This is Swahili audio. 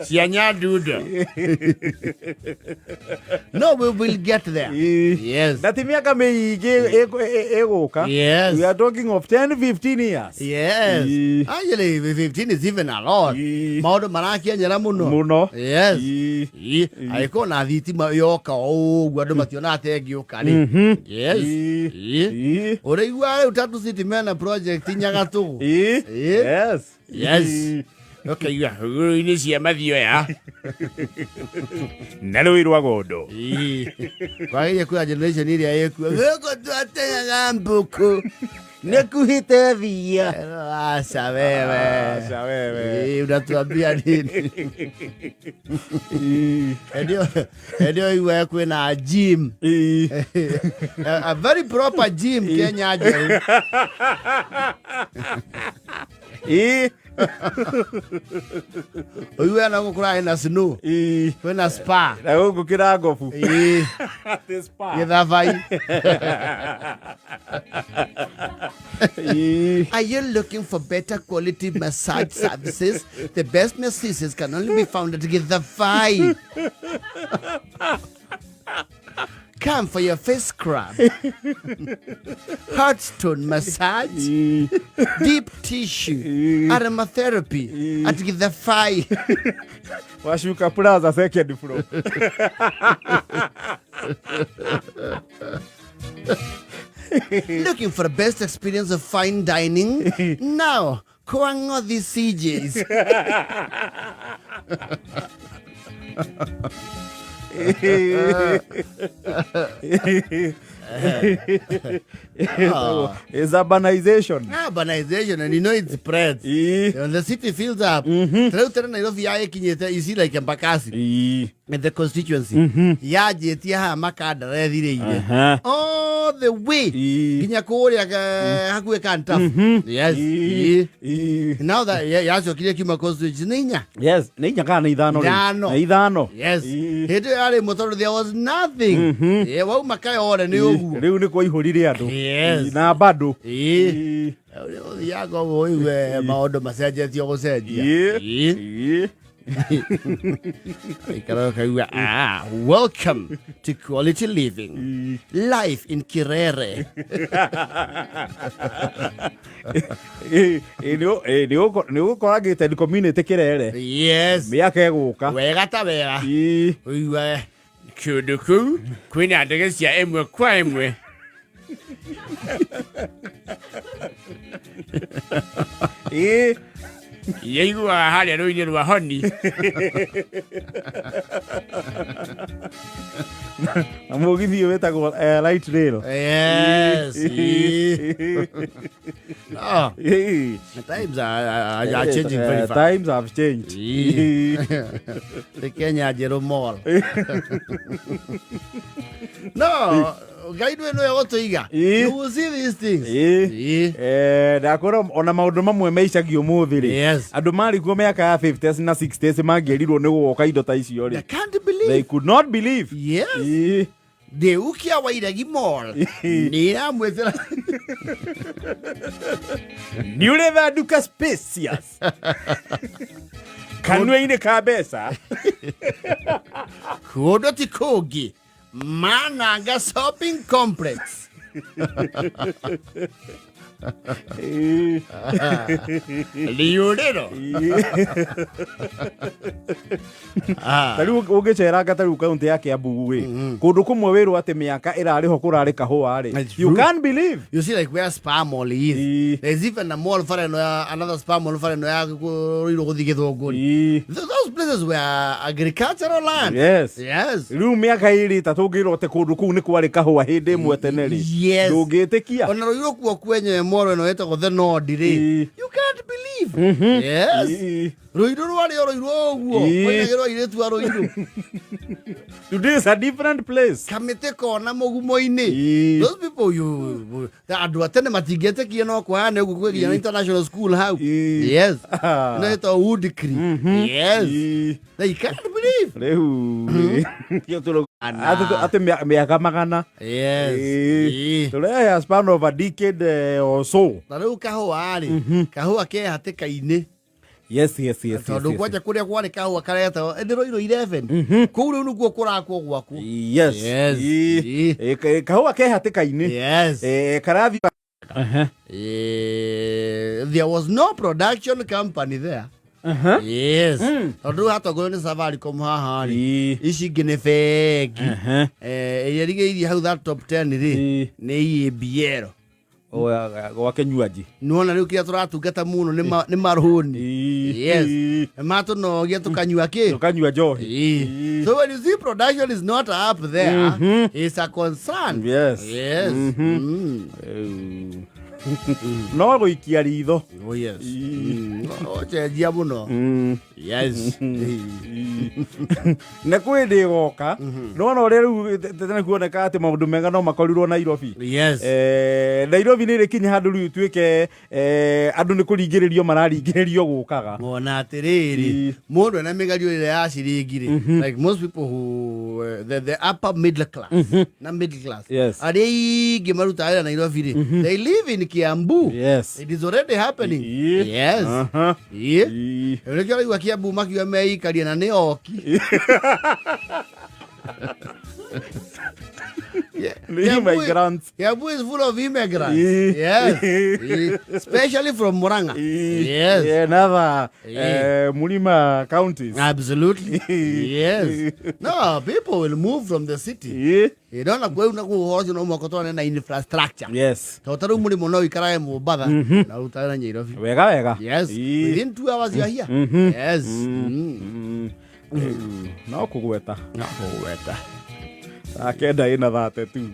Sianya duda. No, we will get there. Yes. That miaka meige egoka. Yes. We are talking of 10-15 years. Yes. Actually, 15 is even a lot. Maudo marakia nyera muno. Muno. Yes. Aiko na thitima yoka guado mationa tegioka ri. Yes. Ore igwa utatu city mena project nyagatu. Yes. Yes. Okay, you are in this Mathio ya. Nalo irwa godo. Kwa hiyo kwa generation ile yeku. Weko tuatenga gambuku. Nekuhite via. Sawewe. Unatuambia nini? Edio iwe kwena gym. A very proper gym Kenya aje. Oiwe na gukura ina snow. Kwena spa. Na gukira gofu. Spa. Yethavai. Are you looking for better quality massage services? The best massages can only be found at Githavai. Come for your face scrub, heartstone massage, deep tissue, aromatherapy at Githavai. Washuka Plaza second floor. Looking for the best experience of fine dining? Now, Koango the CJs. It's urbanization. Urbanization, and you know it spreads. When the city fills up, you see like Mbakasi. In the constituency. Yaje tia makada redire. All the way. Nginya koria hakwe kanta. Yes. Now that yacho kile kima constituency ninya. Yes, ninya kana idhano. Yes. Hete ale motor there was nothing. Wa makai ore ni ogu. Riu ni kwa ihurire andu. Yes. Na bado. Iyego oiwe maondo masaje tio gosendia. Welcome to quality living. Life in Kirere. Nigo koragite ni community Kirere. Yes. Miaka eguka. Wega ta wega. Oiwe kuduku kwina ndegecia emwe kwa emwe. Iyego hali roine rwa honi. Amugithi wetagwo light rail. Yes. The times are changing very fast. Times have changed. The Kenya Jero Mall. No. Guide we no to iga. You will see these things. Ndakora ona maundu mamwe meicagio muthiri. Yes. Andu mari kuo miaka ya 50s na 60s mangerirwo ni guoka indo ta icio ri. They can't believe. They could not believe. Yes. De ukia wa Iragi Mall. Nira mwethera. Ni ule vaduka spacious. Kanwe-ini ka besa. Kodo tikogi. Mananga shopping complex. Liurero. Tariu ugicera tariu kaunti yake ya Bugu kundu kumwe wiru ati miaka irariho kurari kahua ri. You can't believe. You see like where spa mall is. There's even a mall for another spa mall for those places were agricultural land. Yes. Yes. Riu miaka iri tatugirwo ati kundu kuu ni kwari kahua hindi mwe teneri. Yes. Ndungitikia. Ona roiro kuo kwenye mall no etagwo the Nord ri. You can't believe. Yes. Roiro rwari roiro oguo. Kwegero iretu roiro. Today is a different place. Kamete kona mugumo-ini. Those people you andu atene matingete kieno kwa ne gukwegia international school how. Yes. No eto Woodcree. Yes. They can't believe. Rehu. Yo tulo ate miaka magana. Yes. Tole ya span of a decade or so. Taru kahua ari. Kahua ke hateka-ini. Yes. Tondu kwaja kuria kwari kahua kareta ndiroiro 11 kuu riu niguo kurakwo gwaku. Yes. Kahua ke hatikaini. Yes. Karathi. There was no production company there. Yes. Tondu hatogoro ni Safaricom haha ri ici ngine fegi irigeirie hau that top 10 ri ni Mioro gwake nyuaji nuona riu kia turatungata muno ni marhuni. Yes. Matunogia tukanyua njohi. So when you see production is not up there, it's a concern. Yes. No guikia ritho. Oh yes. Chenjia muno. Yes. Na kwindi goka no ria riu tene kuoneka ati maundu mega no makorirwo Nairobi. Yes. Nairobi ni rikinya handu riu tuike andu ni kuringiririo mararingiririo gukaga. Ona atiriri mundu na migario ire yaciringire like most people who the upper middle class na middle class. Yes. Ari gimaruta ira Nairobi ri they live in Kiambu. Yes. It is already happening. Yes. Elekera yu Kiambu makiwa meikaria na ni oki. Immigrants. Kiambu is full of immigrants. Yes. Especially from Muranga. Yes. Another Mulima counties. Absolutely. Yes. No, people will move from the city. You don't know where you no makoto na infrastructure. Yes. Totaru mulimo no ikarae Mombasa na utara Nairobi. Wega. Yes. Within 2 hours you are here. Yes. No kugweta. Akenda ina 32.